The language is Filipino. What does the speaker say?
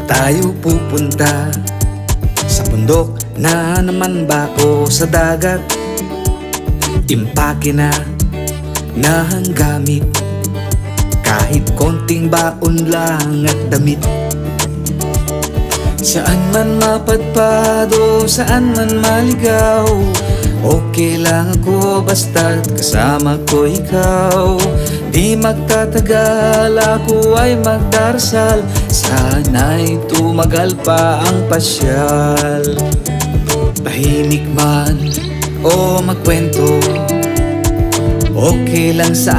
tayo pupunta? Sa bundok na naman ba o sa dagat? Impake na ang gamit, kahit konting baon lang at damit. Saan man mapadpad o saan man maligaw, okay lang ako basta't kasama ko ikaw. Di magtatagal, ako ay magdarasal, sana'y tumagal pa ang pasyal. Tahimik man o magkwento, okay lang sa